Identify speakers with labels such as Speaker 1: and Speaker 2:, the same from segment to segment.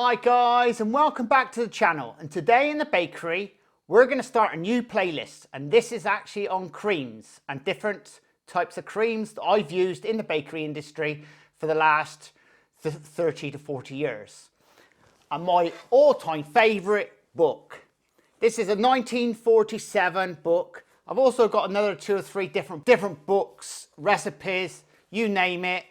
Speaker 1: Hi guys, and welcome back to the channel. And today in the bakery we're going to start a new playlist, and this is actually on creams and different types of creams that I've used in the bakery industry for the last 30 to 40 years. And my all-time favourite book. This is a 1947 book. I've also got another 2 or 3 different books, recipes, you name it,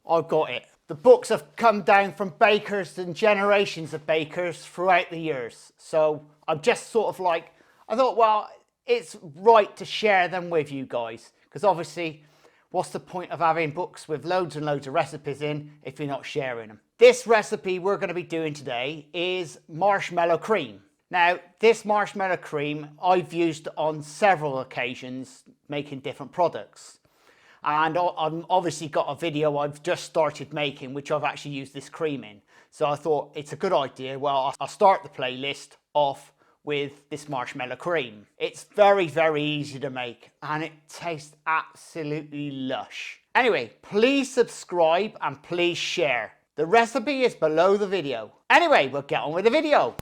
Speaker 1: I've got it. The books have come down from bakers and generations of bakers throughout the years. So I'm just sort of like, I thought, well, it's right to share them with you guys. Because obviously, what's the point of having books with loads and loads of recipes in if you're not sharing them? This recipe we're going to be doing today is marshmallow cream. Now, this marshmallow cream I've used on several occasions making different products. And I've obviously got a video I've just started making, which I've actually used this cream in. So I thought it's a good idea. Well, I'll start the playlist off with this marshmallow cream. It's very, very easy to make and it tastes absolutely lush. Anyway, please subscribe and please share. The recipe is below the video. Anyway, we'll get on with the video.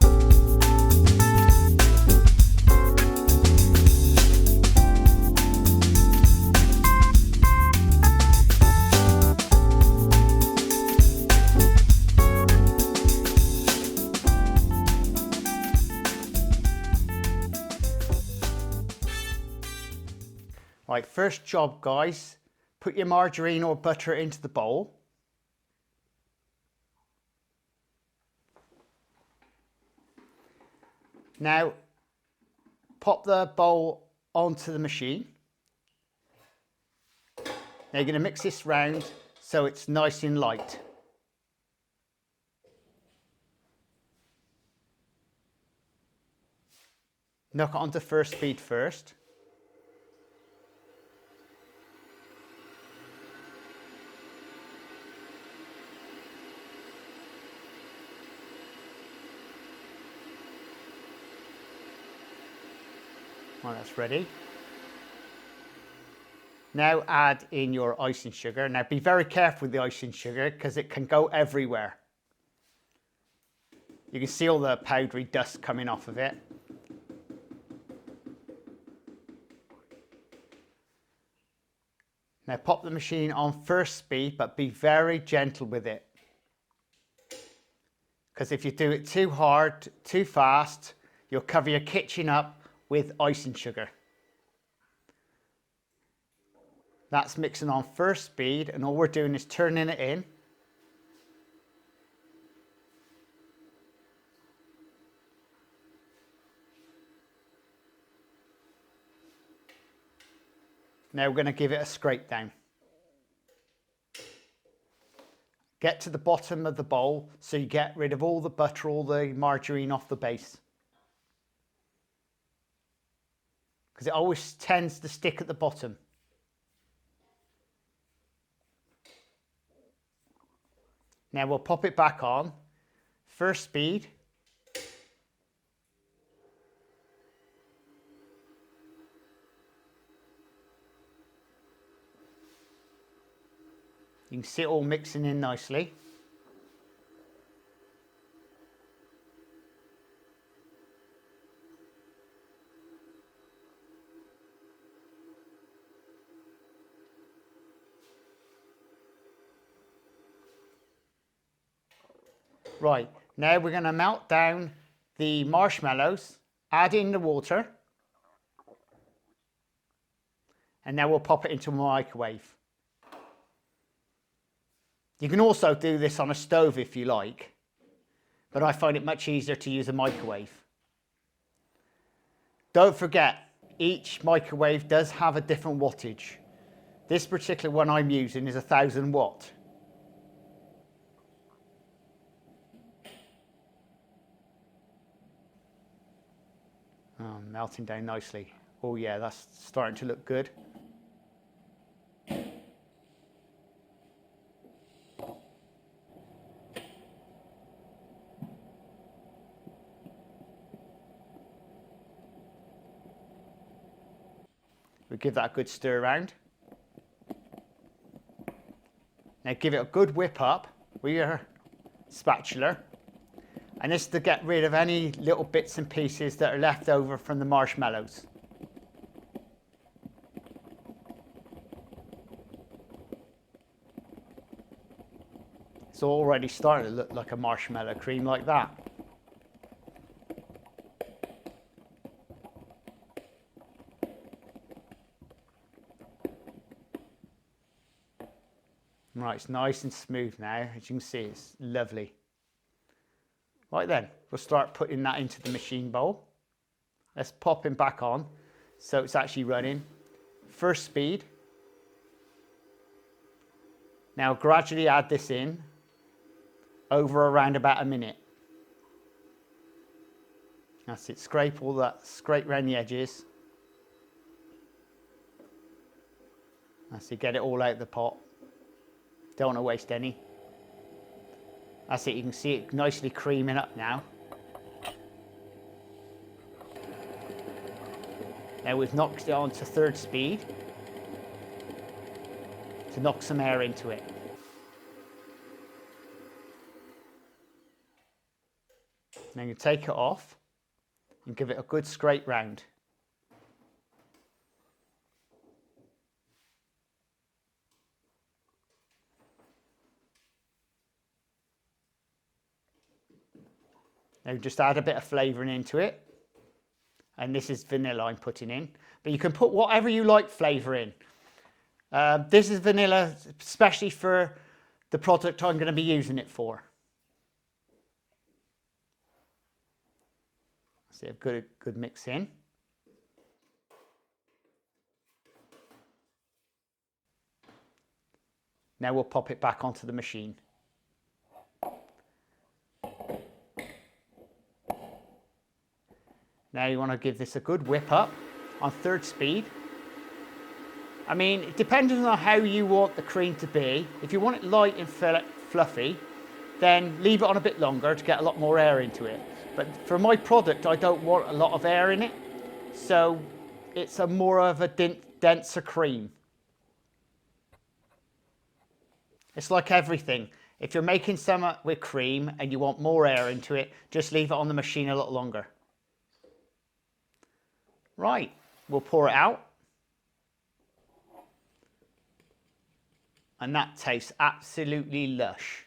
Speaker 1: Right, first job guys, put your margarine or butter into the bowl. Now, pop the bowl onto the machine. Now you're going to mix this round so it's nice and light. Knock it onto first speed first. Well, that's ready. Now add in your icing sugar. Now be very careful with the icing sugar because it can go everywhere. You can see all the powdery dust coming off of it. Now pop the machine on first speed, but be very gentle with it. Because if you do it too hard, too fast, you'll cover your kitchen up with icing sugar. That's mixing on first speed, and all we're doing is turning it in. Now we're going to give it a scrape down. Get to the bottom of the bowl so you get rid of all the butter, all the margarine off the base. Because it always tends to stick at the bottom. Now we'll pop it back on, first speed. You can see it all mixing in nicely. Right, now we're going to melt down the marshmallows, add in the water, and now we'll pop it into a microwave. You can also do this on a stove if you like, but I find it much easier to use a microwave. Don't forget, each microwave does have a different wattage. This particular one I'm using is 1000 watt. Oh, melting down nicely. Oh yeah, that's starting to look good. We'll give that a good stir around. Now give it a good whip up with your spatula And this is to get rid of any little bits and pieces that are left over from the marshmallows. It's already starting to look like a marshmallow cream like that. Right, it's nice and smooth now. As you can see, it's lovely. Right then, we'll start putting that into the machine bowl. Let's pop him back on so it's actually running. First speed. Now gradually add this in over around about a minute. That's it, scrape around the edges. That's it, get it all out of the pot. Don't want to waste any. That's it, you can see it nicely creaming up now. Now we've knocked it on to third speed to knock some air into it. Then you take it off and give it a good scrape round. Now just add a bit of flavouring into it. And this is vanilla I'm putting in. But you can put whatever you like flavour in. This is vanilla, especially for the product I'm going to be using it for. See a good mix in. Now we'll pop it back onto the machine. Now you want to give this a good whip up on third speed. I mean, depending on how you want the cream to be, if you want it light and fluffy, then leave it on a bit longer to get a lot more air into it. But for my product, I don't want a lot of air in it, so it's a more of a denser cream. It's like everything. If you're making something with cream and you want more air into it, just leave it on the machine a lot longer. Right, we'll pour it out. And that tastes absolutely lush.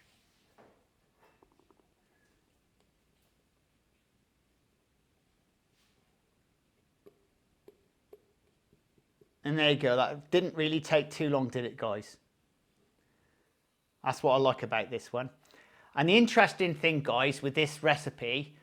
Speaker 1: And there you go, that didn't really take too long, did it, guys? That's what I like about this one. And the interesting thing, guys, with this recipe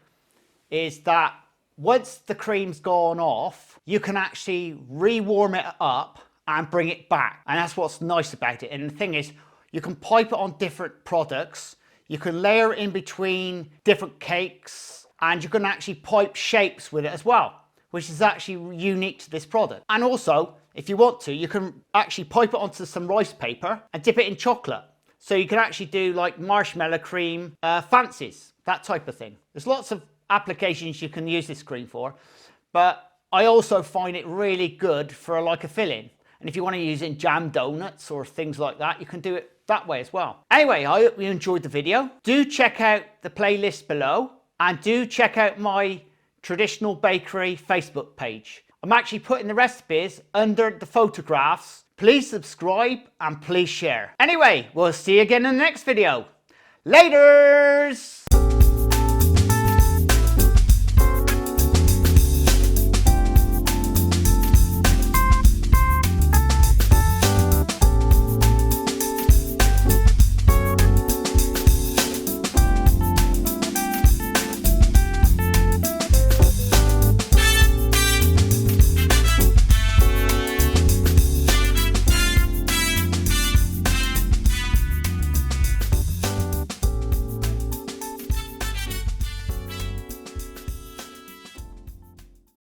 Speaker 1: is that once the cream's gone off, you can actually re-warm it up and bring it back. And that's what's nice about it. And the thing is, you can pipe it on different products. You can layer it in between different cakes, and you can actually pipe shapes with it as well, which is actually unique to this product. And also, if you want to, you can actually pipe it onto some rice paper and dip it in chocolate. So you can actually do like marshmallow cream fancies, that type of thing. There's lots of applications you can use this cream for, but I also find it really good for like a filling. And if you want to use it in jam donuts or things like that, you can do it that way as well. Anyway, I hope you enjoyed the video. Do check out the playlist below, and do check out my Traditional Bakery Facebook page. I'm actually putting the recipes under the photographs. Please subscribe and please share. Anyway, we'll see you again in the next video. Laters!